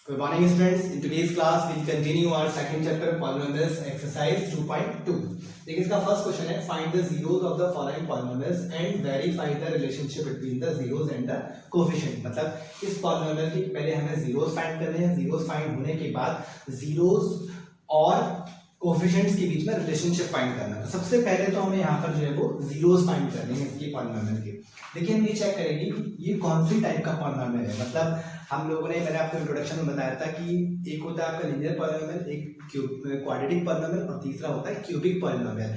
Good morning students. In today's class we'll continue our second chapter polynomials exercise 2.2. देखिए इसका first question है find the zeros of the following polynomials and verify the relationship between the zeros and the coefficient. मतलब इस polynomial की पहले हमें zeros find करने हैं, zeros find होने के बाद zeros और कोफिशिएंट्स के बीच में रिलेशनशिप फाइंड करना है। तो सबसे पहले तो हमें यहाँ पर जो है वो जीरोस फाइंड करने हैं इसकी पॉलिनोमियल के। देखिए हम ये चेक करेंगे कि ये कौन सी टाइप का पॉलिनोमियल है। मतलब हम लोगों ने मैंने आपको इंट्रोडक्शन में बताया था कि एक होता है आपका लीनियर पॉलिनोमियल, एक क्वाड्रेटिक पॉलिनोमियल और तीसरा होता है क्यूबिक पॉलिनोमियल।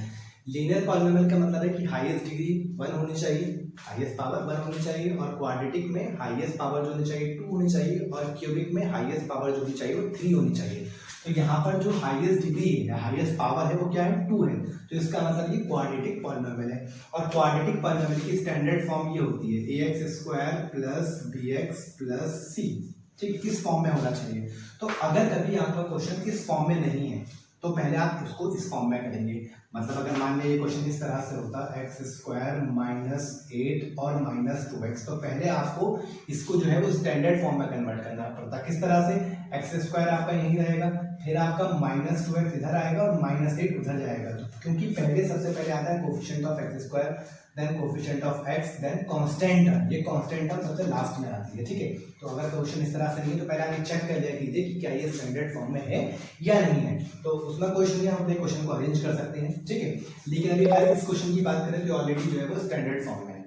लीनियर पॉलिनोमियल का मतलब है कि हाईएस्ट डिग्री 1 होनी चाहिए, हाईएस्ट पावर 1 होनी चाहिए, और क्वाड्रेटिक में हाईएस्ट पावर जो होनी चाहिए 2 होनी चाहिए, और क्यूबिक में हाईएस्ट पावर जो होनी चाहिए वो 3 होनी चाहिए। तो यहाँ पर जो हाईएस्ट डिग्री है, हाईएस्ट पावर है, वो क्या है 2 है। तो इसका मतलब ये क्वाड्रेटिक पॉलिनोमियल है। और क्वाड्रेटिक पॉलिनोमियल की स्टैंडर्ड फॉर्म ये होती है ax² plus bx plus c। ठीक, किस फॉर्म में होना चाहिए। तो अगर कभी आपका क्वेश्चन इस फॉर्म में नहीं है तो पहले आप इसको इस फॉर्म में करेंगे। मतलब अगर मान लिया ये क्वेश्चन इस तरह से होता x² माइनस 8 और माइनस 2x, तो पहले आपको इसको जो है वो स्टैंडर्ड फॉर्म में कन्वर्ट करना पड़ता। किस तरह से, x² आपका यही रहेगा, फिर आपका माइनस 2x इधर आएगा और माइनस 8 उधर जाएगा। तो क्योंकि पहले सबसे पहले आता है coefficient of x², then coefficient of x, then constant term. ये कांस्टेंट टर्म सबसे लास्ट में आती है। ठीक है, तो अगर क्वेश्चन इस तरह से नहीं है तो पहले आप चेक कर लिया कीजिए कि क्या ये स्टैंडर्ड फॉर्म में है या नहीं है। तो उसमें क्वेश्चन हम अपने क्वेश्चन को अरेंज कर सकते हैं। ठीक है, लेकिन अभी अगर इस क्वेश्चन की बात करें तो ऑलरेडी जो है वो स्टैंडर्ड फॉर्म में है।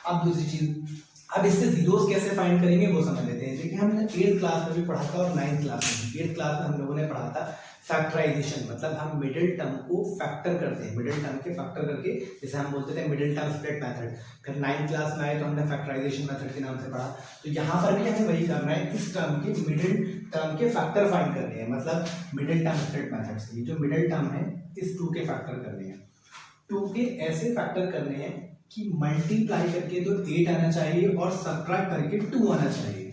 अब दूसरी चीज, अब इससे जीरोस कैसे फाइंड करेंगे वो समझ लेते हैं। देखिए हमने 8th क्लास में भी पढ़ा था और 9th क्लास में भी। 8th क्लास में हम लोगों ने पढ़ा था फैक्टराइजेशन, मतलब हम मिडिल टर्म को फैक्टर करते हैं, मिडिल टर्म के फैक्टर करके, जैसे हम बोलते थे मिडिल टर्म स्प्लिट मेथड। फिर 9th क्लास में आए तो हमने फैक्टराइजेशन मेथड के नाम से पढ़ा। तो यहाँ पर भी हमें वही करना है, इस टर्म के मिडिल टर्म के फैक्टर फाइंड करने हैं। मतलब मिडिल टर्म स्प्लिट मेथड से जो मिडिल टर्म है इस 2 के फैक्टर करने हैं। 2 के ऐसे फैक्टर करने हैं कि मल्टीप्लाई करके तो 8 आना चाहिए और सब्ट्रैक्ट करके 2 आना चाहिए।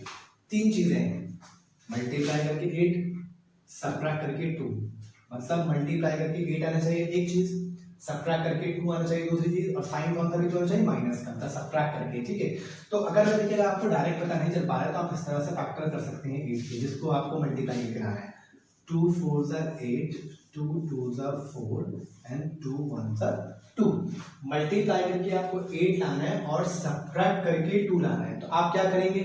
3 चीजें हैं, मल्टीप्लाई करके 8, सब्ट्रैक्ट करके 2। मतलब मल्टीप्लाई करके 8 आना चाहिए एक चीज, सब्ट्रैक्ट करके 2 आना चाहिए दूसरी चीज, और साइन कौन सा भी तो होना चाहिए, माइनस का, सब्ट्रैक्ट करके। ठीक है, तो अगर देखिए आपको डायरेक्ट पता नहीं चल पा रहा है तो आप इस तरह से फैक्टर कर सकते हैं 8 के, जिसको आपको मल्टीप्लाई करके लाना है। 2 4s are 8, 2 2s are 4 and 2 1s are 2। Multiply करके आपको 8 लाना है और सब्ट्रैक्ट करके 2 लाना है। तो आप क्या करेंगे,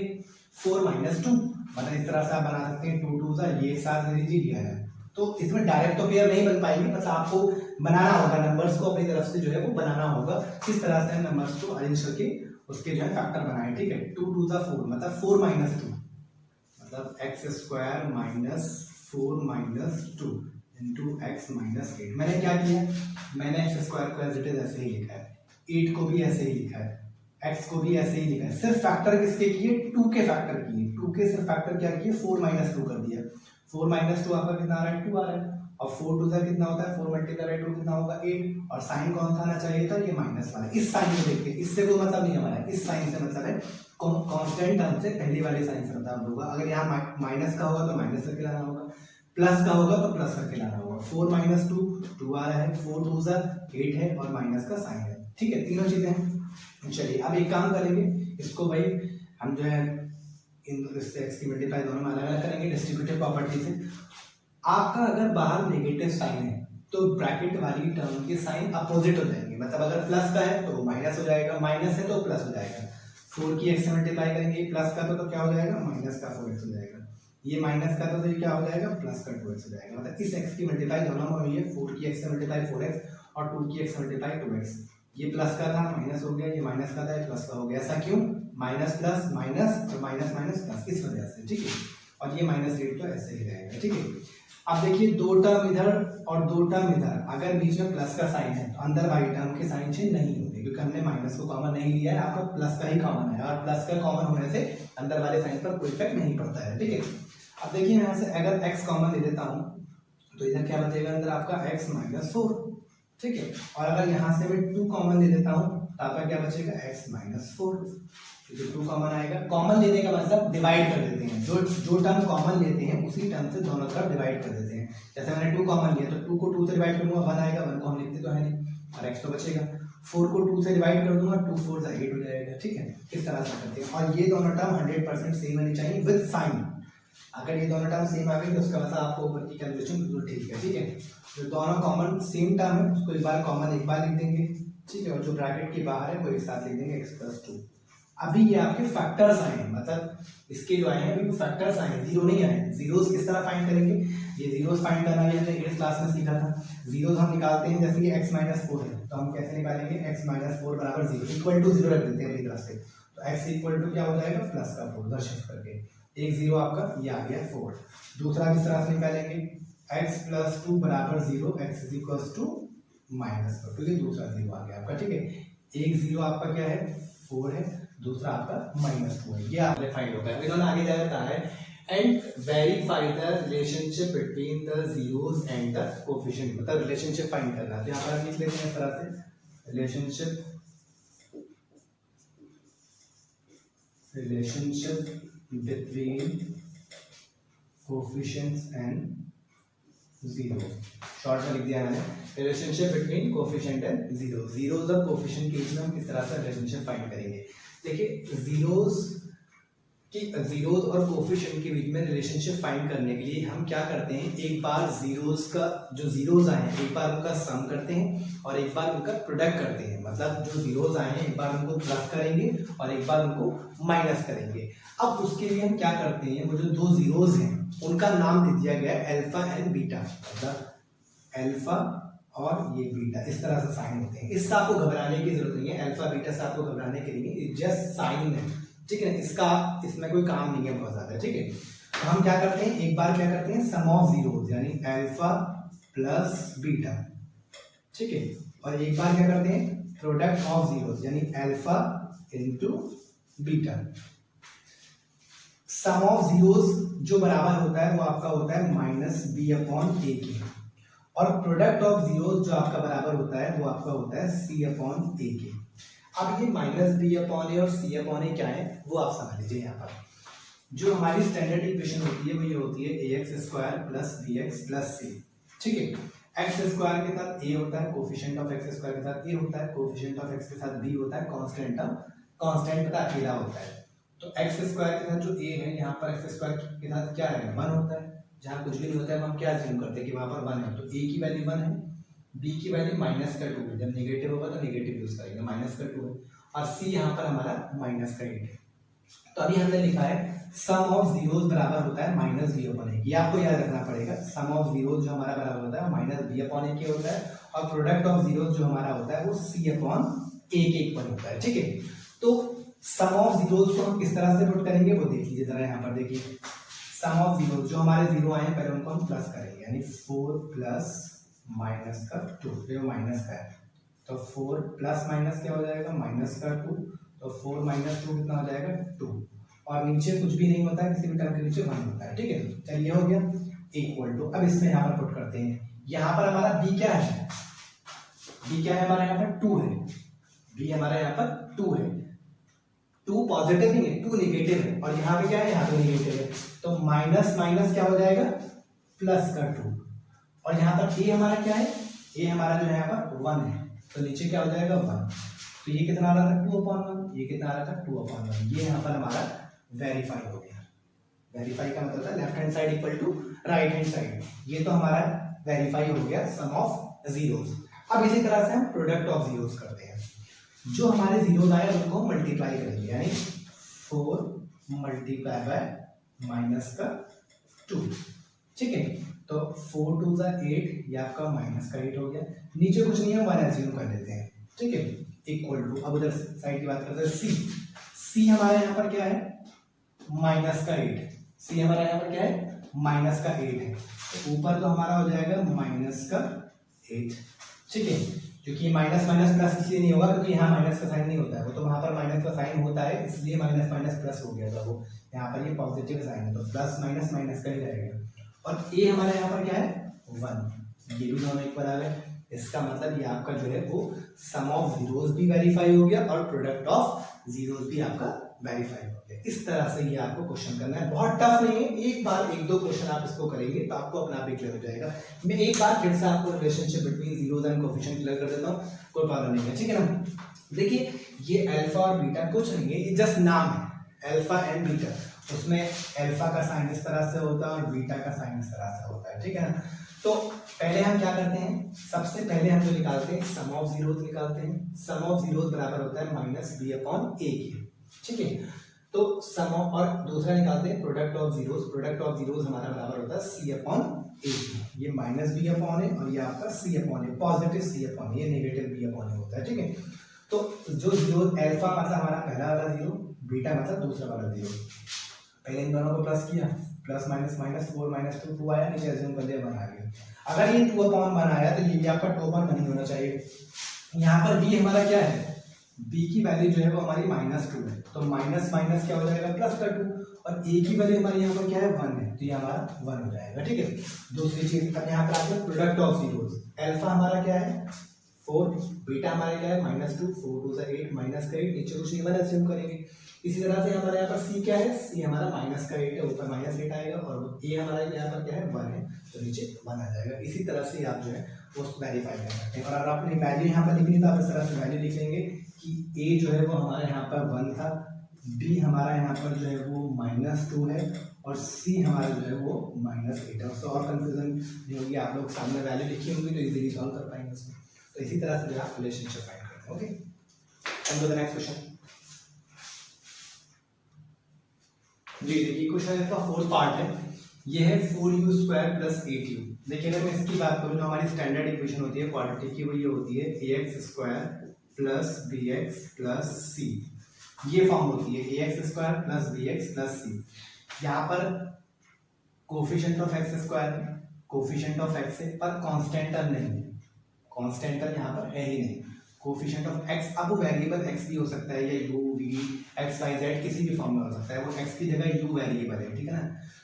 4 माइनस 2, मतलब इस तरह से आप बना सकते हैं। 2 2s are, ये साथ दे दीजिए, ये है। तो इसमें डायरेक्ट तो पेयर नहीं बन पाएंगे, मतलब आपको बनाना होगा, नंबर्स को अपनी तरफ से जो है वो बनाना होगा। किस तरह से नंबर्स को अरेंज करके उसके जो है फैक्टर बनाए। ठीक है, 2 2s are 4, मतलब 4 माइनस 2, मतलब x² minus 4 minus 2 into x minus 8। मैंने क्या किया, मैंने x² को एज इट इज ऐसे ही लिखा है, 8 को भी ऐसे ही लिखा है, x को भी ऐसे ही लिखा है। सिर्फ फैक्टर किसके किए, 2 के फैक्टर किए। 2 के सिर्फ फैक्टर क्या किए, 4 माइनस 2 कर दिया। 4 माइनस 2 आपका कितना आ रहा है, 2 आ रहा है। और 4 2 का कितना होता है, 4 मल्टीप्लाई 2 कितना होगा, 8। और साइन कौन सा आना चाहिए था, ये माइनस वाला। इस साइन को देखते, इससे कोई मतलब नहीं हमारा, इस साइन से मतलब है कांस्टेंट टर्म से पहली वाली साइन से मतलब होगा। अगर यहाँ माइनस का होगा तो माइनस करके लाना होगा, प्लस का होगा तो प्लस करके लाना होगा। 4 माइनस 2 2 आ रहा है, 4 2s are 8 है और माइनस का साइन है। ठीक है, तीनों चीजें हैं। चलिए अब एक काम करेंगे, इसको भाई हम जो है इससे x की मल्टीप्लाई दोनों में अलग अलग करेंगे डिस्ट्रीब्यूटिव प्रॉपर्टी से। आपका अगर बाहर नेगेटिव साइन है तो ब्रैकेट वाली टर्म के साइन अपोजिट हो जाएंगे। मतलब अगर प्लस का है तो माइनस हो जाएगा, माइनस है तो प्लस हो जाएगा। 4 की x से मल्टीप्लाई करेंगे, प्लस का तो क्या हो जाएगा, माइनस का 4x हो जाएगा। ये माइनस का तो ये क्या हो जाएगा, प्लस का 2x हो जाएगा। मतलब इस x की मल्टीप्लाई दोनों में हुई है, 4 की x से मल्टीप्लाई 4x और 2 की x से मल्टीप्लाई 2x। ये प्लस का था, माइनस हो गया, ये माइनस का था, ये प्लस का हो गया। ऐसा क्यों, माइनस प्लस माइनस और माइनस माइनस प्लस, इस वजह से। ठीक है, और ये माइनस 8 तो ऐसे ही रहेगा। ठीक है, अब देखिए 2 टर्म इधर और 2 टर्म इधर, अगर बीच में प्लस का साइन है तो अंदर वाली टर्म के साइन चेंज नहीं होंगे, क्योंकि हमने माइनस को कॉमन नहीं लिया है, आपका प्लस का ही कॉमन है, और प्लस का कॉमन होने से अंदर वाले साइन पर कोई इफेक्ट नहीं पड़ता है। ठीक है, अब देखिए मैं यहाँ से अगर x कॉमन ले लेता हूँ तो इधर क्या बचेगा, अंदर आपका x माइनस 4। ठीक है, और अगर यहाँ से मैं 2 कॉमन ले लेता हूँ तो आपका क्या बचेगा, x माइनस 4। क्योंकि 2 कॉमन आएगा, कॉमन लेने का मतलब डिवाइड कर देते हैं, जो टर्म कॉमन लेते हैं उसी टर्म से दोनों तरफ डिवाइड कर देते हैं। जैसे मैंने 2 कॉमन लिया तो 2 को 2 से डिवाइड करूंगा 1 आएगा, 1 को हम लिखते तो है नहीं, और x तो बचेगा। 4 को 2 से डिवाइड कर दूंगा, 2 4 8 हो जाएगा। ठीक है, इस तरह से करते हैं। और ये दोनों टर्म 100% सेम होनी चाहिए विद साइन। अगर ये दोनों टर्म सेम आ गए तो उसका मतलब आपको ऊपर की कैलकुलेशन बिल्कुल ठीक है। ठीक है, जो दोनों कॉमन सेम टर्म है उसको एक बार कॉमन एक बार लिख देंगे। ठीक है, और जो ब्रैकेट के बाहर है वो एक साथ लिख देंगे x + 2। अभी ये आपके फैक्टर्स आए हैं, मतलब इसके जो आए हैं अभी वो फैक्टर्स आए हैं, जीरो नहीं आए हैं। जीरोस किस तरह फाइंड करेंगे, ये जीरोस फाइंड करना ये हमने 8th क्लास में सीखा था। जीरोस हम निकालते हैं, जैसे कि x - 4 है तो हम कैसे निकालेंगे, x - 4 = 0 इक्वल टू 0 रख देते हैं अपनी तरफ से, तो x इक्वल टू क्या हो जाएगा +4 दर्शित करके, एक जीरो आपका ये आ गया 4। दूसरा किस तरह से निकालेंगे, x + 2 = 0, x = -4, तो ये दूसरा जीरो आ गया आपका। ठीक है, एक जीरो आपका क्या है 4 है, दूसरा आपका -2 है, ये आपने फाइंड होगा। इन्होंने आगे जाता है and verify the relationship between the zeros and the coefficient, मतलब रिलेशनशिप फाइंड करना है। तो यहाँ पर लिख लेते हैं इस तरह से, relationship between coefficients and zero, short में लिख दिया मैंने, relationship between coefficient and zero. Zeros और कोएफिशिएंट के बीच में हम किस तरह से रिलेशनशिप फाइंड करेंगे। देखिए जीरोस और कोएफिशिएंट के बीच में रिलेशनशिप फाइंड करने के लिए हम क्या करते हैं, एक बार जीरोस का जो जीरोस आए हैं एक बार उनका सम करते हैं और एक बार उनका प्रोडक्ट करते हैं, मतलब जो जीरोस आए हैं एक बार उनको प्लस करेंगे और एक बार उनको माइनस करेंगे। अब उसके लिए हम क्या करते हैं, वो जो दो जीरोस हैं उनका नाम दे दिया गया है अल्फा एंड बीटा, मतलब अल्फा और ये बीटा, इस तरह से साइन होते हैं। इससे आपको घबराने की जरूरत नहीं है, अल्फा बीटा से आपको घबराने के लिए जस्ट साइन है। ठीक है, इसमें कोई काम नहीं है बहुत ज्यादा। ठीक है, तो हम क्या करते हैं, एक बार क्या करते हैं सम ऑफ जीरोस यानी अल्फा प्लस बीटा। ठीक है, और एक बार क्या करते हैं प्रोडक्ट ऑफ जीरोस यानी alpha into beta. Sum of zeros जो बराबर होता है वो आपका होता है -b/a के, और प्रोडक्ट ऑफ जीरोस जो आपका बराबर होता है वो आपका होता है c/a के। अब ये -b/a और c/a क्या है वो आप समझ लीजिए। यहाँ पर जो हमारी स्टैंडर्ड इक्वेशन होती है वो ये होती है ax² + bx + c। ठीक है, x² के साथ a होता है, कोएफिशिएंट ऑफ x² के साथ a होता है, कोएफिशिएंट ऑफ x के साथ b होता है, कांस्टेंट का अकेला होता है। तो x² के साथ जो a है यहाँ पर x² के साथ क्या है 1 होता है, जहाँ कुछ भी नहीं होता है हम क्या अज्यूम करते हैं कि वहां पर 1 है, तो a की वैल्यू 1 है, b की वैल्यू -2 है, जब नेगेटिव होगा तो नेगेटिव यूज करेंगे, -2 है, और c यहाँ पर हमारा -8 है। तो अभी हमने लिखा है सम ऑफ जीरोस बराबर होता है -b/a, ये आपको याद रखना पड़ेगा। सम ऑफ जीरोस जो हमारा बराबर होता है -b/a होता है, और प्रोडक्ट ऑफ जीरोस जो हमारा होता है वो c/a के इक्वल होता है। ठीक है, तो सम ऑफ जीरोस को हम किस तरह से पुट करेंगे वो देख लीजिए जरा। यहाँ पर देखिए सम ऑफ जीरोस जो हमारे जीरो आए हैं पहले उनको हम प्लस करेंगे, यानी 4 + -2, फिर माइनस का है तो 4 + माइनस क्या हो जाएगा -2, तो 4 - 2 कितना हो जाएगा 2, और नीचे कुछ भी नहीं होता है, किसी भी टर्म के नीचे 1 होता है। ठीक है, चलिए हो गया इक्वल टू। अब इसमें यहाँ पर पुट करते हैं, यहाँ पर हमारा b क्या है, b क्या है हमारे यहाँ पर 2 है, b हमारा यहाँ पर 2 है, 2 पॉजिटिव नहीं है 2 नेगेटिव है, और यहाँ पे क्या है यहाँ पे नेगेटिव है, तो माइनस माइनस क्या हो जाएगा +2, और यहाँ पर a हमारा क्या है, a हमारा जो है यहाँ पर 1 है, तो नीचे क्या हो जाएगा 1, तो ये कितना आ रहा था 2/1, ये कितना आ रहा था 2/1, ये यहाँ पर हमारा वेरीफाई हो गया। वेरीफाई का मतलब था left hand side equal to right hand side, ये तो हमारा वेरीफाई हो गया सम ऑफ जीरोस। अब इसी तरह से हम प्रोडक्ट ऑफ जीरोस करते हैं, जो हमारे जीरोस आए उनको मल्टीप्लाई करेंगे, यानी 4 × -2। ठीक है, तो 4 2 = 8, ये आपका -8 हो गया, नीचे कुछ नहीं है 1 एज्यूम कर देते हैं। ठीक है, इक्वल टू, अब उधर साइड की बात करते हैं c हमारे यहाँ पर क्या है -8, c हमारा यहाँ पर क्या है -8 है, तो ऊपर तो हमारा हो जाएगा -8। ठीक है, क्योंकि माइनस माइनस प्लस इसलिए नहीं होगा क्योंकि यहाँ माइनस का साइन नहीं होता है, वो तो वहां पर माइनस का साइन होता है, इसलिए माइनस माइनस प्लस हो गया था, वो यहाँ पर ये पॉजिटिव साइन है तो प्लस माइनस माइनस का ही रहेगा। और a हमारे यहाँ पर क्या है 1, ये भी दोनों एक बराबर है, इसका मतलब ये आपका जो है वो सम ऑफ जीरोस भी वेरीफाई हो गया और प्रोडक्ट ऑफ जीरोस भी आपका वेरीफाई हो गया। इस तरह से ये आपको क्वेश्चन करना है, बहुत टफ नहीं है, एक बार 1-2 क्वेश्चन आप इसको करेंगे तो आपको अपना आप क्लियर हो जाएगा। मैं एक बार फिर से आपको relationship between zeros and coefficient clear कर देता हूँ, कोई प्रॉब्लम नहीं है। ठीक है ना, देखिए ये अल्फा और बीटा कुछ नहीं है, ये जस्ट नाम है अल्फा एंड बीटा, उसमें अल्फा का साइन इस तरह से होता है और बीटा का साइन इस तरह से होता है, ठीक है ना। तो पहले हम क्या करते हैं, सबसे पहले हम जो निकालते हैं सम ऑफ जीरोस निकालते हैं। सम ऑफ जीरोस बराबर होता है माइनस बी अपॉन ए के, ठीक है। तो सम ऑफ, और दूसरा निकालते हैं product of zeros. Product of zeros हमारा बराबर होता है सी अपॉन ए। ये माइनस बी अपॉन है और ये आपका सी अपॉन है, पॉजिटिव सी अपॉन, ये नेगेटिव बी अपॉन होता है, ठीक है। तो जो जीरो अल्फा मतलब हमारा पहला वाला जीरो, बीटा मतलब दूसरा वाला जीरो, पहले इन दोनों को प्लस किया, प्लस माइनस माइनस 4 माइनस 2 2 आया, नीचे एज्यूम कर लिया 1 आ गया। अगर ये 2 अपॉन 1 आया तो ये भी आपका 2 अपॉन 1 ही होना चाहिए। यहाँ पर b हमारा क्या है, b की वैल्यू जो है वो हमारी -2 है, तो माइनस माइनस क्या हो जाएगा प्लस का 2, और a की वैल्यू हमारी यहाँ पर क्या है 1 है, तो ये हमारा 1 हो जाएगा, ठीक है। दूसरी चीज अब यहाँ पर आते हैं प्रोडक्ट ऑफ जीरोस। अल्फा हमारा क्या है 4, बीटा हमारा क्या है -2, 4 2 8 माइनस का 8, नीचे कुछ नहीं बना एज्यूम करेंगे। इसी तरह से हमारे यहाँ पर c क्या है, c हमारा माइनस का 8 है, ऊपर -8 आएगा, और a हमारा यहाँ पर क्या है 1 है, तो नीचे 1 आ जाएगा। इसी तरह से आप जो है वो वेरीफाई कर सकते हैं। और अगर आपने वैल्यू यहाँ पर लिखनी तो आप इस तरह से वैल्यू लिख लेंगे कि a जो है वो हमारे यहाँ पर 1 था, b हमारा यहाँ पर जो है वो -2 है, और c हमारा जो है वो -8 है। उससे और कंफ्यूजन नहीं होगी, आप लोग सामने वैल्यू लिखी होंगी तो इजीली सॉल्व कर पाएंगे उसमें। तो इसी तरह से जो आप रिलेशनशिप फाइंड करते हैं। Okay, and the next question जी। देखिए क्वेश्चन का फोर्थ पार्ट है, ये है 4u स्क्वायर प्लस 8u। देखिए अगर मैं इसकी बात करूँ तो हमारी स्टैंडर्ड इक्वेशन होती है क्वाड्रेटिक की, वो ये होती है ax square plus bx plus c। ये फॉर्म होती है ax square plus bx plus c। यहाँ पर कोफिशिएंट ऑफ x स्क्वायर है, कोफिशिएंट ऑफ x है, पर कांस्टेंट टर्म नहीं है, कांस्टेंट टर्म यहाँ पर है ही नहीं। कोफिशिएंट ऑफ x, अब वो वेरिएबल x भी हो सकता है, या u v x y z किसी भी फॉर्म में हो सकता है, वो x की जगह u वेरिएबल है, ठीक है ना।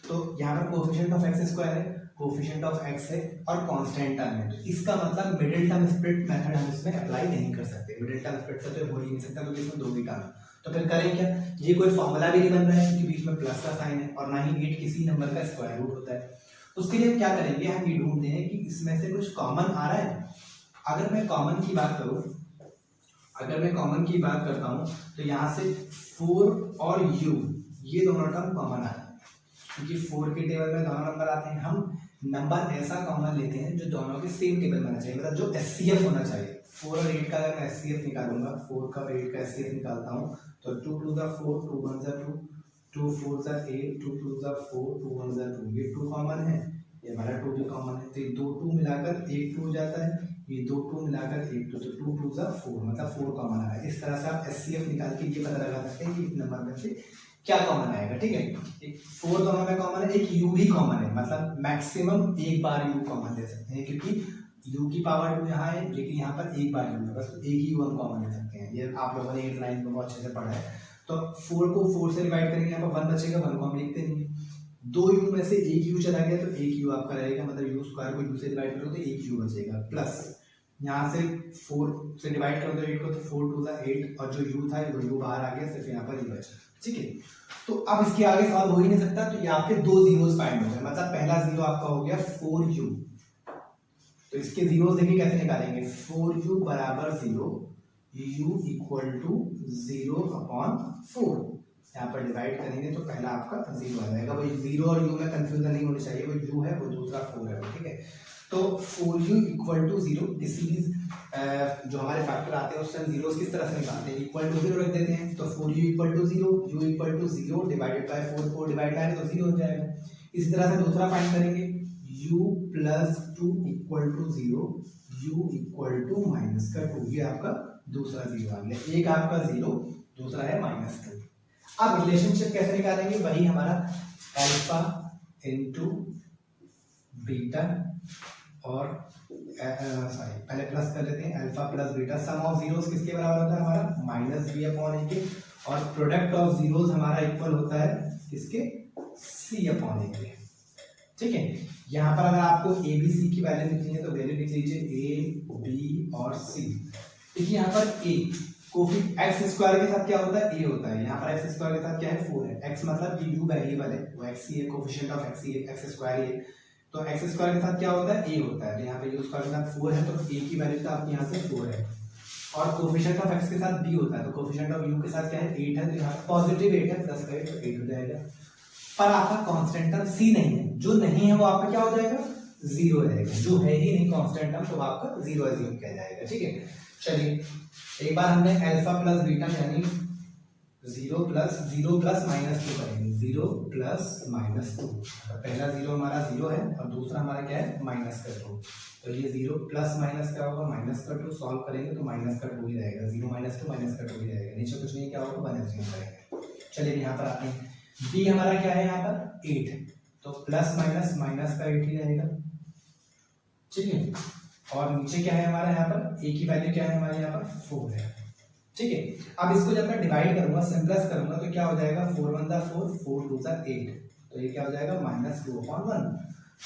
तो यहाँ पर कोफिशिएंट ऑफ x स्क्वायर है, कोफिशिएंट ऑफ x है, और कांस्टेंट टर्म है, तो इसका मतलब मिडिल टर्म स्प्लिट मेथड हम इसमें अप्लाई नहीं कर सकते। मिडिल टर्म स्प्लिट तो हो ही नहीं सकता क्योंकि इसमें दो भी टर्म, तो फिर करें क्या, ये कोई फॉर्मूला भी नहीं बन रहा है क्योंकि बीच में प्लस का साइन है, और ना ही 8 किसी नंबर का स्क्वायर रूट होता है। उसके लिए हम क्या करेंगे, हम ये ढूंढते हैं कि इसमें से कुछ कॉमन आ रहा है। अगर मैं कॉमन की बात करूं, अगर मैं कॉमन की बात करता हूं तो यहाँ से 4 और u ये दोनों टर्म कॉमन आ रहे हैं, क्योंकि 4 के टेबल में दोनों नंबर आते हैं। हम नंबर ऐसा कॉमन लेते हैं जो दोनों के सेम टेबल में आना चाहिए, मतलब जो एचसीएफ होना चाहिए। 4 और 8 का अगर मैं एचसीएफ निकालूंगा, 4 का और 8 का एचसीएफ निकालता हूँ तो 2 2 4 2 1 2 2 4 8 2 2 4 2 1 2, ये 2 कॉमन है, ये हमारा 2 भी कॉमन है, तो ये 2 2 मिलाकर 1 2 हो जाता है, ये 2 2 मिलाकर 1 2, तो 2 2 4 मतलब 4 कॉमन आ रहा है। इस तरह से आप एचसीएफ निकाल के ये पता लगा सकते हैं कि इस नंबर में से क्या कॉमन आएगा, ठीक है। एक 4 दोनों में कॉमन है, एक u भी कॉमन है, मतलब मैक्सिमम एक बार u कॉमन ले सकते हैं, क्योंकि u की पावर 2 यहाँ है, लेकिन यहाँ पर एक बार u है, बस एक ही u हम कॉमन ले सकते हैं। ये आप लोगों ने 8 9 में बहुत अच्छे से पढ़ा है। तो 4 को 4 से डिवाइड करेंगे, यहाँ पर 1 बचेगा, 1 को हम लिखते नहीं। 2 u में से एक u चला गया तो एक u आपका रहेगा, मतलब u स्क्वायर को u से डिवाइड करो तो एक u बचेगा, प्लस यहाँ से 4 से डिवाइड करो तो 8 को, तो 4 2 8, और जो u था वो u बाहर आ गया, सिर्फ यहाँ पर ही बचा, ठीक है। तो अब इसके आगे सॉल्व हो ही नहीं सकता, तो ये आपके दो जीरोस फाइंड हो गए, मतलब पहला जीरो आपका हो गया 4u। तो इसके जीरोस देखिए कैसे निकालेंगे, 4u बराबर 0, u इक्वल टू 0 अपॉन 4। यहाँ पर डिवाइड करेंगे तो पहला आपका 0 आ जाएगा। वही 0 और u में कंफ्यूजन नहीं होनी चाहिए, वो u है वो दूसरा 4 है, ठीक है। तो 4u इक्वल टू 0, इसीलिए जो हमारे फैक्टर आते हैं उससे हम जीरोस किस तरह से निकालते हैं, इक्वल टू 0 रख देते हैं। तो 4u equal to 0, u equal to 0 divided by 4, 4 divide by तो 0 हो जाएगा। इसी तरह से दूसरा फाइंड करेंगे, u plus 2 equal to 0, u equal to -2, ये आपका दूसरा 0 आ गया। एक आपका 0, दूसरा है -2। अब रिलेशनशिप कैसे निकालेंगे, वही हमारा अल्फा इनटू बीटा, और सॉरी पहले प्लस कर लेते हैं, alpha plus beta. Sum of zeros किसके बराबर होता है हमारा, -b अपॉन a के, और प्रोडक्ट ऑफ जीरोस हमारा इक्वल होता है किसके, c अपॉन a के, ठीक है। यहाँ पर अगर आपको a b c की वैल्यू लिखनी है तो वैल्यू लिख लीजिए a b और c। देखिए यहाँ पर a कोफी x स्क्वायर के साथ क्या होता है, a होता है, यहाँ पर x स्क्वायर के साथ क्या है 4 है, x मतलब ये u वेरिएबल है, वो x ही है, कोफिशिएंट ऑफ x ही है, x स्क्वायर ही है, तो x स्क्वायर के साथ क्या होता है a होता है, तो यहाँ पे u स्क्वायर के साथ 4 है, तो a की वैल्यू तो आपके यहाँ से 4 है, और कोफिशिएंट ऑफ x के साथ b होता है, तो कोफिशिएंट ऑफ u के साथ क्या है 8 है, तो यहाँ पॉजिटिव 8 है, प्लस का 8 तो 8 हो जाएगा। पर आपका कांस्टेंट टर्म सी नहीं है, जो नहीं है वो आपका क्या हो जाएगा, जीरो रहेगा, जो है ही नहीं कांस्टेंट टर्म तो आपका जीरो एज्यूम किया जाएगा। ठीक है, चलिए एक बार हमने अल्फा प्लस बीटा यानी जीरो प्लस माइनस टू करेंगे, जीरो प्लस माइनस टू, पहला जीरो हमारा जीरो है और दूसरा हमारा क्या है माइनस का टू, तो ये जीरो प्लस माइनस क्या होगा माइनस का टू, सॉल्व करेंगे तो माइनस का टू ही रहेगा, जीरो माइनस टू माइनस का टू ही रहेगा, नीचे कुछ नहीं क्या होगा वन एज्यूम करेंगे। चलिए यहाँ पर आते हैं, बी हमारा क्या है यहाँ पर 8, तो प्लस माइनस माइनस का 8 ही रहेगा। ठीक है, और नीचे क्या है हमारा यहाँ पर, ए की वैल्यू क्या है हमारे यहाँ पर 4 है। ठीक है, अब इसको जब मैं डिवाइड करूंगा सिंपलेस करूंगा तो क्या हो जाएगा 4 1 4 4 2 8, तो ये क्या हो जाएगा -2/1,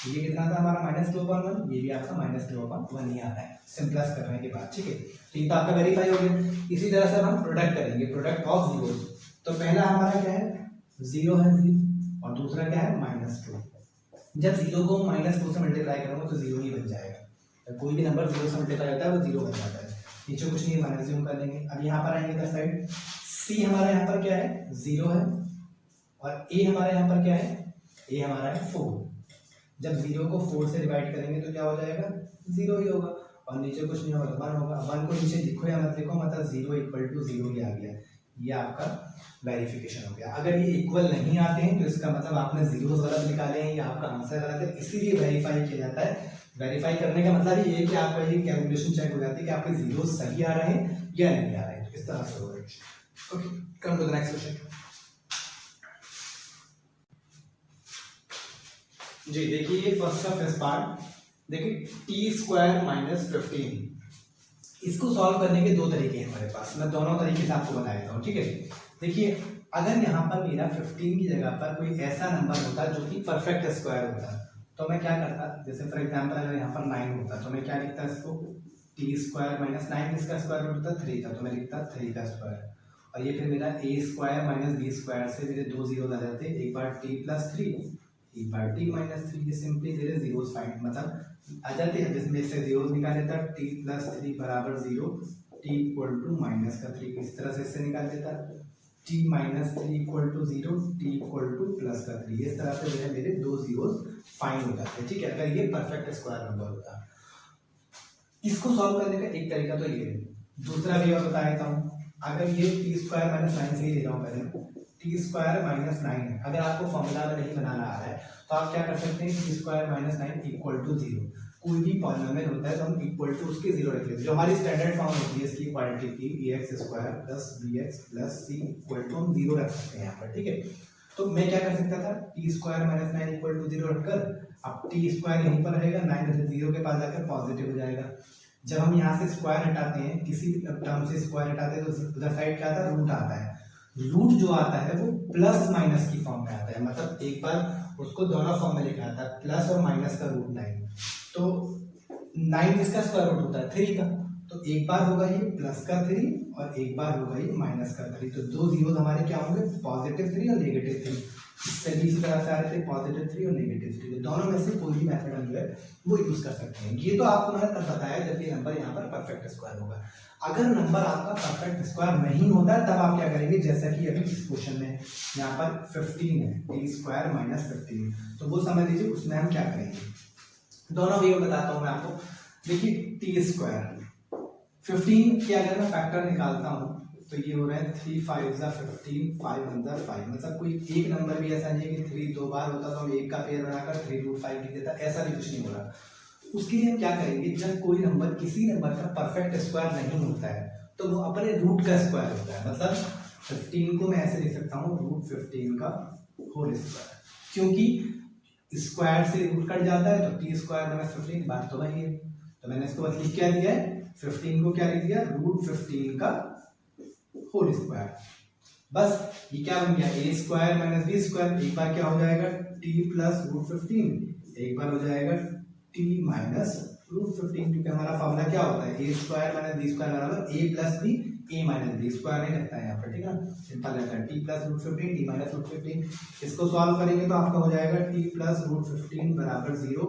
ये कितना था हमारा -2/1, ये भी आपका -2/1 ही आ रहा है सिंपलेस करने के बाद। ठीक है, तो ये तो आपका वेरीफाई हो गया। इसी तरह से हम प्रोडक्ट करेंगे, प्रोडक्ट ऑफ जीरोस, तो पहला हमारा क्या है जीरो है और दूसरा क्या है -2, जब जीरो को -2 से मल्टीप्लाई करूंगा तो जीरो ही बन जाएगा, तो कोई भी नंबर जीरो से मल्टीप्लाई होता है वो जीरो बन जाता है, नीचे कुछ नहीं माइनस कर लेंगे। अब यहाँ पर आएंगे इधर साइड, सी हमारा यहाँ पर क्या है जीरो है और ए हमारा यहाँ पर क्या है, ए हमारा है 4, जब जीरो को 4 से डिवाइड करेंगे तो क्या हो जाएगा जीरो ही होगा और नीचे कुछ नहीं होगा 1 होगा, 1 को नीचे लिखो या मत लिखो मतलब 0 = 0 ही आ गया, ये आपका वेरिफिकेशन हो गया। अगर ये इक्वल नहीं आते हैं तो इसका मतलब आपने जीरोस गलत निकाले हैं या आपका आंसर गलत है, इसीलिए वेरीफाई किया जाता है। वेरीफाई करने का मतलब ये है कि आपका ये कैलकुलेशन चेक हो जाती है कि आपके जीरो सही आ रहे हैं या नहीं आ रहे हैं, तो इस तरह से होगा। Okay, come to the next question. जी देखिए फर्स्ट का फर्स्ट पार्ट देखिए t² - 15, इसको सॉल्व करने के दो तरीके हैं हमारे पास, मैं दोनों तरीके से आपको बता देता हूँ। ठीक है, देखिए अगर यहाँ पर मेरा 15 की जगह पर कोई ऐसा नंबर होता जो कि परफेक्ट स्क्वायर होता तो मैं क्या करता, जैसे फॉर एग्जांपल अगर यहाँ पर 9 होता तो मैं क्या लिखता इसको t² - 9, इसका स्क्वायर रूट होता 3 था तो मैं लिखता 3 का स्क्वायर, और ये फिर मेरा a² - b² से मेरे दो जीरो आ जाते, एक बार t + 3 एक बार t - 3, ये सिंपली मेरे जीरोस फाइंड मतलब आ जाते हैं, जिसमें से जीरोस निकाल लेता t + 3 = 0, t = -3, इस तरह से इससे निकाल देता t - 3 = 0, t = +3, इस तरह से मेरे दो जीरोस फाइंड हो जाते हैं। ठीक है, अगर ये परफेक्ट स्क्वायर नंबर होता। इसको सॉल्व करने का एक तरीका तो ये है, दूसरा भी और बता देता हूँ। अगर ये t² - 9 से ही ले रहा हूँ पहले, t² - 9 है, अगर आपको फॉर्मूला में नहीं बनाना आ रहा है तो आप क्या कर सकते हैं t² - 9 = 0, कोई भी पॉलिनोमियल होता है तो हम इक्वल टू उसके 0 रख लेते हैं, जो हमारी स्टैंडर्ड फॉर्म होती है इसकी इक्वालिटी की ax² + bx + c = हम 0 रख सकते हैं यहाँ पर। ठीक है, तो मैं क्या कर सकता था t² - 9 = 0 रखकर, अब t² यहीं पर रहेगा, 9 0 के पास जाकर पॉजिटिव हो जाएगा। जब हम यहाँ से स्क्वायर हटाते हैं, किसी भी टर्म से स्क्वायर हटाते हैं तो उधर साइड क्या आता है रूट आता है, रूट जो आता है वो प्लस माइनस की फॉर्म में आता है, मतलब एक बार उसको दोनों फॉर्म में लिखा आता है, प्लस और माइनस का रूट 9, तो 9 किसका स्क्वायर रूट होता है 3 का, तो एक बार होगा ये प्लस का 3 और एक बार होगा ये माइनस का 3, तो दो जीरो हमारे क्या होंगे +3 और -3, इससे भी इसी तरह से आ रहे थे +3 और -3, दोनों में से कोई भी मेथड हम जो है वो यूज कर सकते हैं। ये तो आपको मैंने तब बताया जब ये नंबर यहाँ पर परफेक्ट स्क्वायर होगा। अगर नंबर आपका परफेक्ट स्क्वायर नहीं होता तब आप क्या करेंगे, जैसा कि अभी इस क्वेश्चन में यहाँ पर 15 है t² - 15, तो वो समझ लीजिए उसमें हम क्या करेंगे, दोनों वे बताता हूँ मैं आपको। देखिए t² 15 के अगर मैं फैक्टर निकालता हूँ तो ये हो रहा है 3 5 = 15, 5 1 = 5, मतलब कोई एक नंबर भी ऐसा नहीं है कि 3 दो बार होता तो हम एक का पेयर बनाकर 3√5 लिख देता, ऐसा भी कुछ नहीं हो रहा। उसके लिए हम क्या करेंगे, जब कोई नंबर किसी नंबर का परफेक्ट स्क्वायर नहीं होता है तो वो अपने रूट का स्क्वायर होता है, मतलब 15 को मैं ऐसे लिख सकता हूँ √15 का होल स्क्वायर, क्योंकि स्क्वायर से रूट कट जाता है तो t² - 15 बात तो वही है, तो मैंने इसको बस लिख क्या दिया है 15 को क्या लिख दिया √15 का होल स्क्वायर, बस ये क्या बन गया a² - b², एक बार क्या हो जाएगा t + √15, एक बार हो जाएगा t - √15, क्योंकि हमारा फॉर्मूला क्या होता है a² - b² बराबर a + b, a - b square नहीं लगता है यहाँ पर, ठीक है ना, सिंपल रहता है t + √15 t - √15। इसको सॉल्व करेंगे तो आपका हो जाएगा t + √15 = 0,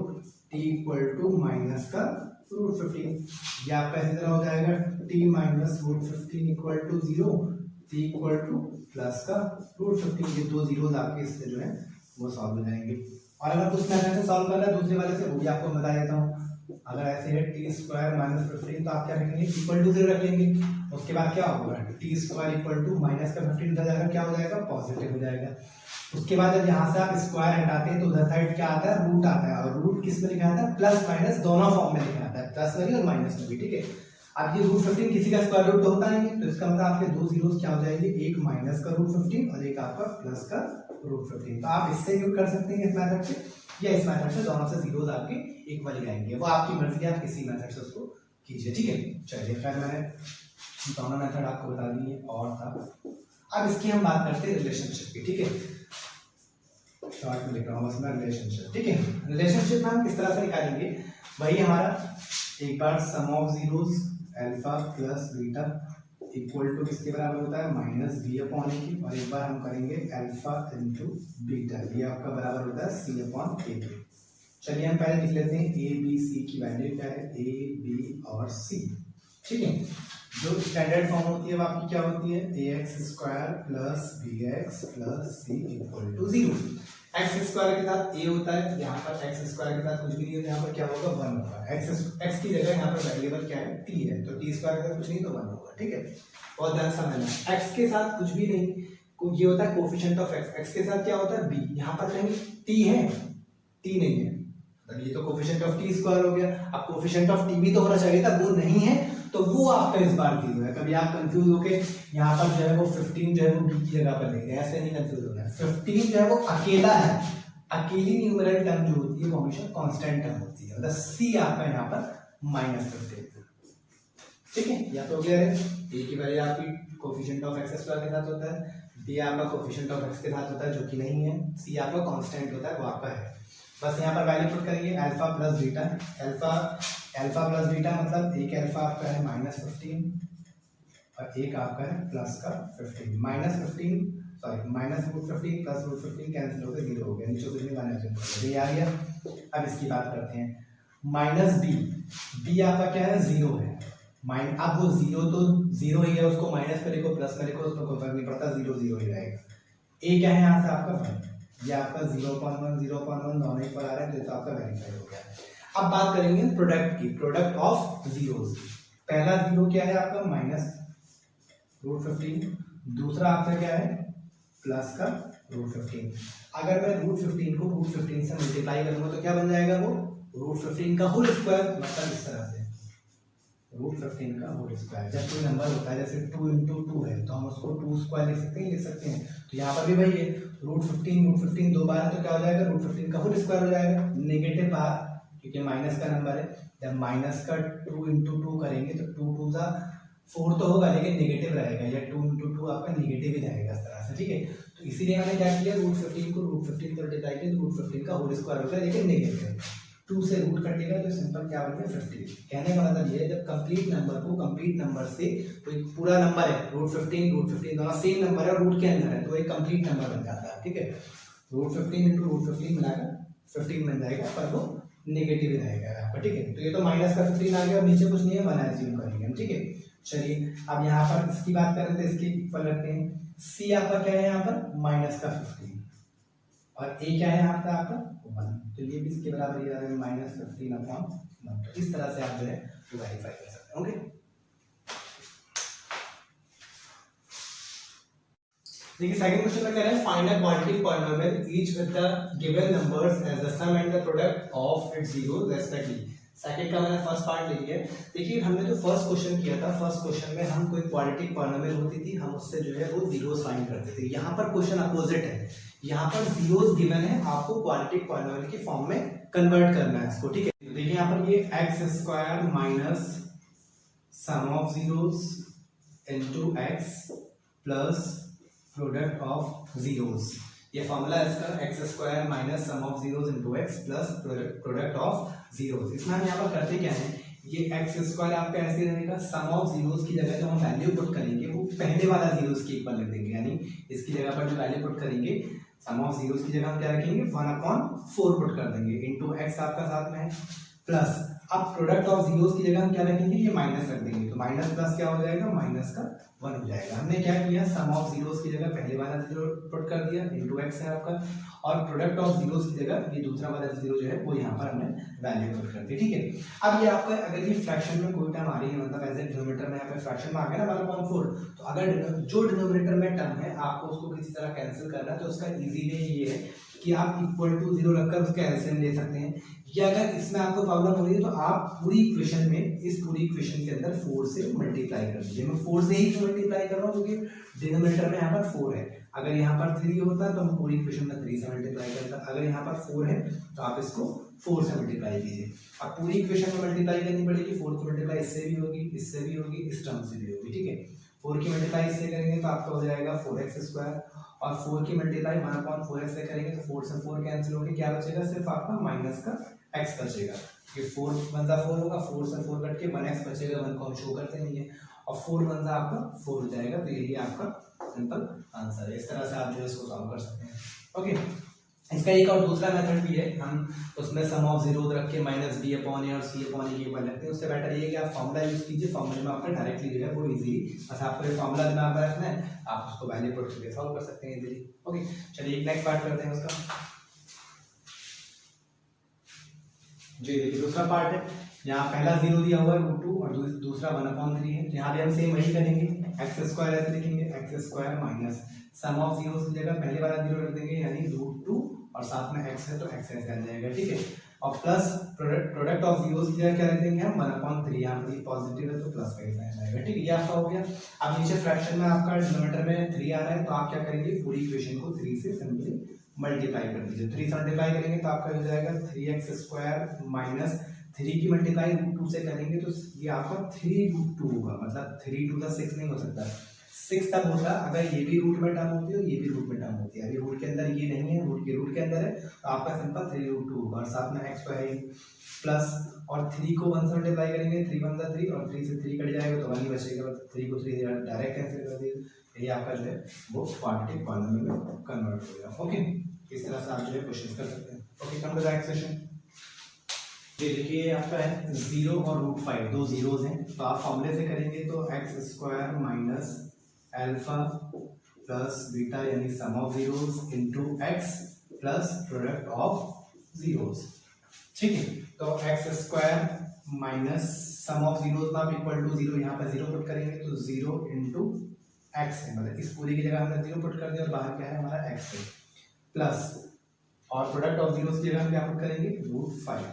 t = माइनस का √15, ये आपका इसी तरह हो जाएगा t - √15 = 0, t = प्लस का √15, ये दो जीरोस आपके इससे जो है वो सॉल्व हो जाएंगे। और अगर उस मेथड से सॉल्व करना है दूसरे वाले से, वो भी आपको बता देता हूँ। अगर ऐसे है टी स्क्वायर माइनस 15 तो आप क्या रखेंगे, इक्वल टू 0 रख लेंगे। उसके बाद क्या होगा, t square equal to minus का 15 इधर जाएगा, क्या हो जाएगा, पॉजिटिव हो जाएगा। उसके बाद जब यहाँ से आप स्क्वायर हटाते हैं तो उधर साइड क्या आता है, रूट आता है। और रूट किस में लिखा आता है, प्लस माइनस दोनों फॉर्म में लिखा आता है, प्लस में भी और माइनस में भी, ठीक है। अब ये रूट 15 किसी का स्क्वायर रूट तो होता नहीं है, तो इसका मतलब आपके दो जीरोस क्या हो जाएंगे, एक माइनस का रूट 15 और एक आपका प्लस का रूट 15। तो आप इससे यूज कर सकते हैं इस मेथड से, या इस मेथड से, दोनों से जीरोस आपके इक्वल ही आएंगे। वो आपकी मर्जी है, आप किसी मेथड से उसको कीजिए, ठीक है। चलिए फिर मैंने दोनों मेथड आपको बता दिए और था। अब इसकी हम बात करते हैं रिलेशनशिप की, ठीक है। शॉर्ट में लिख रहा हूँ बस मैं, रिलेशनशिप, ठीक है। रिलेशनशिप में हम किस तरह से निकालेंगे, वही हमारा एक बार sum of zeros alpha plus beta equal to किसके बराबर होता है, माइनस बी अपॉन ए की। और एक बार हम करेंगे अल्फा इंटू बीटा, ये आपका बराबर होता है सी अपॉन ए के। चलिए हम पहले लिख लेते हैं ए बी सी की वैल्यू क्या है, ए बी और सी, ठीक है। जो स्टैंडर्ड फॉर्म होती है वो आपकी क्या होती है, A x square plus B x plus C equal to 0। X square के साथ ए होता है, यहाँ पर एक्स स्क्वायर के साथ कुछ भी नहीं होता, यहाँ पर क्या होगा, 1 होगा। एक्स की जगह यहाँ पर वेरिएबल क्या है, टी है, तो टी स्क्वायर के साथ कुछ नहीं तो 1 होगा, ठीक है। और ध्यान समझना, एक्स के साथ कुछ भी नहीं, ये होता है कोफिशिएंट ऑफ एक्स। एक्स के साथ क्या होता है, बी, यहाँ पर कहीं टी है, टी नहीं है, ये तो कोफिशिएंट ऑफ टी स्क्वायर हो गया। अब कोफिशिएंट ऑफ टी भी तो होना चाहिए था, वो नहीं है, तो वो आपका इस बार 0 है। कभी आप कंफ्यूज होके यहाँ पर जो है वो 15 जो है वो बी की जगह पर लेंगे, ऐसे नहीं कंफ्यूज होना है। 15 जो है वो अकेला है, अकेली न्यूमरल टर्म जो होती है वो हमेशा कांस्टेंट टर्म होती है, मतलब सी आपका यहाँ पर माइनस 15, ठीक है। या तो क्या है, ए की वैल्यू आपकी कोफिशिएंट ऑफ एक्स स्क्वायर के साथ होता है, बी आपका कोफिशिएंट ऑफ एक्स के साथ होता है जो कि नहीं है, सी आपका कांस्टेंट होता है, वो आपका है। बस यहाँ पर वैल्यू पुट करेंगे alpha plus beta. Alpha plus beta मतलब एक अल्फा आपका है माइनस 15 और एक आपका है प्लस का 15। Minus root 15 plus root 15 cancel होकर 0 हो गया, नीचे कुछ नहीं माइनस ये आ गया। अब इसकी बात करते हैं, माइनस बी आपका क्या है, 0 है। अब वो 0 तो 0 ही है, उसको माइनस में लिखो प्लस में लिखो उसमें कोई फर्क नहीं पड़ता, 0 0 ही रहेगा। ए क्या है यहाँ से आपका 1, ये आपका 0.1 दोनों एक पर आ रहा है, तो आपका वेरीफाई हो गया। अब बात करेंगे प्रोडक्ट की, प्रोडक्ट ऑफ जीरोस। पहला जीरो क्या है आपका, माइनस रूट 15, दूसरा आपका क्या है, प्लस का रूट 15। अगर मैं रूट 15 को रूट 15 से मल्टीप्लाई करूंगा तो क्या बन जाएगा, वो रूट 15 का होल स्क्वायर, मतलब इस तरह से रूट 15 का होल स्क्वायर। जब कोई नंबर होता है जैसे 2 × 2 है तो हम उसको 2 स्क्वायर लिख सकते हैं। तो यहाँ पर भी वही है, रूट 15 दो बार है तो क्या हो जाएगा, रूट 15 का होल स्क्वायर हो जाएगा। नेगेटिव बार क्योंकि माइनस का नंबर है, जब माइनस का 2 × 2 करेंगे तो 2 2 जा 4 तो होगा लेकिन नेगेटिव रहेगा, या 2 × 2 आपका नेगेटिव ही रहेगा इस तरह से, ठीक है। तो इसीलिए हमने क्या किया, रूट 15 को रूट 15 पर मल्टीप्लाई किया तो रूट 15 का होल स्क्वायर हो गया लेकिन नेगेटिव। 2 से रूट कटेगा तो सिंपल क्या बन गया, 15। कहने का मतलब ये है, जब कंप्लीट नंबर को कंप्लीट नंबर से, तो एक पूरा नंबर है रूट 15 दोनों सेम नंबर है, रूट के अंदर है, तो एक कंप्लीट नंबर बन जाता है, ठीक है। रूट 15 × रूट 15 मिलाकर 15 बन जाएगा, पर वो नेगेटिव रहेगा आपका, ठीक है। तो ये तो माइनस का 15 आ गया और नीचे कुछ नहीं है, 1 एज्यूम करेंगे हम, ठीक है। चलिए अब यहाँ पर इसकी बात करें तो इसके इक्वल रखते हैं। सी आपका क्या है यहाँ पर, माइनस का 15 और ए क्या है यहाँ पर आपका 1, तो ये भी इसके बराबर ये आ रहा है माइनस 15/1। तो इस तरह से आप जो है वेरीफाई कर सकते हैं, ओके। देखिए सेकंड क्वेश्चन में कह रहे हैं find a quadratic polynomial each with the given numbers as the sum and the product of its zeros respectively. Second का मैंने फर्स्ट पार्ट ले लिया है। देखिए हमने जो फर्स्ट क्वेश्चन किया था, फर्स्ट क्वेश्चन में हम कोई क्वाड्रेटिक पॉलिनोमियल होती थी, हम उससे जो है वो जीरोस फाइंड करते थे। यहाँ पर क्वेश्चन अपोजिट है, यहाँ पर जीरोस गिवन है, आपको क्वाड्रेटिक पॉलिनोमियल की फॉर्म में कन्वर्ट करना है इसको, ठीक है। देखिए यहाँ पर ये x² minus sum of zeros into x plus product of zeros, ये फॉर्मूला है इसका, x² minus sum of zeros into x plus product of zeros. इसमें हम यहाँ पर करते क्या है, ये x² आपका ऐसे रहेगा, सम ऑफ जीरोस की जगह जो हम वैल्यू पुट करेंगे वो पहले वाला जीरोस के इक्वल लिख देंगे, यानी इसकी जगह पर जो वैल्यू पुट करेंगे सम ऑफ जीरोस की जगह हम क्या रखेंगे 1/4 पुट कर देंगे, इनटू x आपका साथ में है, प्लस अब प्रोडक्ट ऑफ जीरोस की जगह हम क्या रखेंगे, ये माइनस रख देंगे, तो माइनस प्लस क्या हो जाएगा, माइनस का 1 हो जाएगा। हमने क्या किया, सम ऑफ जीरोस की जगह पहले वाला जीरो पुट कर दिया, इनटू एक्स है आपका, और प्रोडक्ट ऑफ जीरोस की जगह ये दूसरा वाला जीरो जो है वो यहाँ पर हमने वैल्यू पुट कर दी, ठीक है। अब ये आपका अगर ये फ्रैक्शन में कोई टर्म आ रही है, मतलब एज ए डिनोमिनेटर में यहाँ पे फ्रैक्शन में आ गया ना 1/4, तो अगर जो डिनोमिनेटर में टर्म है आपको उसको किसी तरह कैंसिल करना है, तो उसका इजी वे ये है कि आप इक्वल टू 0 रखकर उसका एलसीएम ले सकते हैं, या अगर इसमें आपको प्रॉब्लम हो रही है तो आप पूरी इक्वेशन में, इस पूरी इक्वेशन के अंदर 4 से मल्टीप्लाई कर दीजिए। मैं 4 से ही मल्टीप्लाई कर रहा हूँ क्योंकि डिनोमिनेटर में यहाँ पर 4 है, अगर यहाँ पर 3 होता तो हम पूरी इक्वेशन में 3 से मल्टीप्लाई करता, अगर यहाँ पर 4 है तो आप इसको 4 से मल्टीप्लाई कीजिए। अब पूरी इक्वेशन में मल्टीप्लाई करनी पड़ेगी, 4 की मल्टीप्लाई इससे भी होगी, इससे भी होगी, इस टर्म से भी होगी, ठीक है। 4 की मल्टीप्लाई इससे करेंगे तो आपका हो जाएगा 4x², और 4 की मल्टीप्लाई 1/4x से करेंगे तो 4 से 4 कैंसिल होकर क्या बचेगा, सिर्फ आपका माइनस का x बचेगा, ये 4 बनता 4 होगा, 4 से 4 कट के 1x बचेगा, 1 को हम शो करते नहीं है, और 4 बनता आपका 4 हो जाएगा, तो यही आपका सिंपल आंसर है। इस तरह से आप जो है इसको सॉल्व कर सकते हैं, ओके। इसका एक और दूसरा मेथड भी है, हम उसमें सम ऑफ जीरो रख के माइनस b अपॉन ए और c अपॉन ए के ऊपर रखते हैं। उससे बेटर ये है कि आप फॉर्मूला यूज कीजिए, फॉर्मूले में आपका डायरेक्टली जो है वो इजी, बस आपको ये फॉर्मूला दिमाग में रखना है, आप उसको वैल्यू पुट करके सॉल्व कर सकते हैं इजीली, ओके। चलिए एक नेक्स्ट पार्ट करते हैं उसका। जी देखिए दूसरा पार्ट है, यहाँ पहला 0 दिया हुआ है √2 और दूसरा 1/3 है, यहाँ पे हम सेम वही करेंगे, x² ऐसे लिखेंगे, x² minus sum of zeros की जगह पहले वाला 0 रख देंगे, यानी √2 और साथ में x है तो x ऐसे आ जाएगा, ठीक है। और प्लस प्रोडक्ट ऑफ जीरोस की जगह क्या रख देंगे हम 1/3, यहाँ पर पॉजिटिव है तो प्लस का ऐसा आ जाएगा, ठीक है। ये आपका हो गया। अब नीचे फ्रैक्शन में आपका डिनोमिनेटर में 3 आ रहा है, तो आप क्या करेंगे, पूरी इक्वेशन को 3 से सिंपली मल्टीप्लाई कर दीजिए। 3 से मल्टीप्लाई करेंगे तो आपका हो जाएगा 3x² माइनस 3 की मल्टीप्लाई √2 से करेंगे तो ये आपका 3√2 होगा, मतलब 3 टू द 6 नहीं हो सकता, 6 तक होता अगर ये भी रूट में टर्म होती है और ये भी रूट में टर्म होती है। अभी रूट के अंदर ये नहीं है, रूट के अंदर है, तो आपका सिंपल 3√2 होगा, और साथ में x तो है प्लस, और 3 को 1 से मल्टीप्लाई करेंगे, 3 1 3 और 3 से 3 कट जाएगा तो 1 ही बचेगा, मतलब 3 को 3 डायरेक्ट कैंसिल कर दिए, यही आपका जो है वो क्वाड्रेटिक पॉलिनोमियल में कन्वर्ट हो गया, ओके। इस तरह से आप जो है क्वेश्चन कर सकते हैं, okay. Come to the next question. ये देखिए आपका है 0 और √5 दो जीरोस हैं, तो आप फॉर्मूले से करेंगे तो x² minus alpha plus beta यानी sum of zeros into x plus product of zeros, ठीक है। तो x² minus sum of zeros आप इक्वल टू 0, यहाँ पर 0 पुट करेंगे तो 0 इंटू एक्स है, मतलब इस पूरी की जगह हमने 0 पुट कर दिया और बाहर क्या है हमारा x है, प्लस और प्रोडक्ट ऑफ जीरोस की जगह हम क्या पुट करेंगे √5,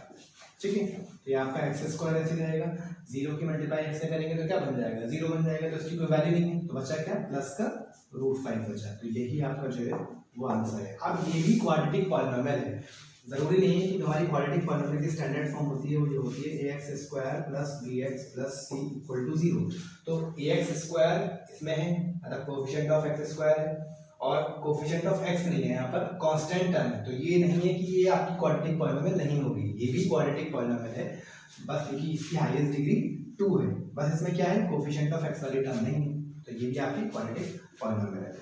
ठीक है। तो ये आपका x² ऐसे रहेगा, 0 की मल्टीप्लाई x से करेंगे तो क्या बन जाएगा, 0 बन जाएगा, तो इसकी कोई वैल्यू नहीं है, तो बचा क्या प्लस का √5 बचा, तो यही आपका जो है वो आंसर है। अब ये भी क्वाड्रेटिक पॉलिनोमियल है, जरूरी नहीं है कि हमारी क्वाड्रेटिक पॉलिनोमियल की स्टैंडर्ड फॉर्म होती है वो जो होती है ax² plus bx plus c equal to 0, तो ax² इसमें है, मतलब कोएफिशिएंट ऑफ x² है, और कोएफिशिएंट ऑफ x नहीं है, यहाँ पर कांस्टेंट टर्म है, तो ये नहीं है कि ये आपकी क्वाड्रेटिक पॉलिनोमियल नहीं होगी, ये भी क्वाड्रेटिक पॉलिनोमियल है, बस क्योंकि इसकी हाईएस्ट डिग्री 2 है, बस इसमें क्या है कोएफिशिएंट ऑफ x वाली टर्म नहीं है, तो ये भी आपकी क्वाड्रेटिक पॉलिनोमियल है।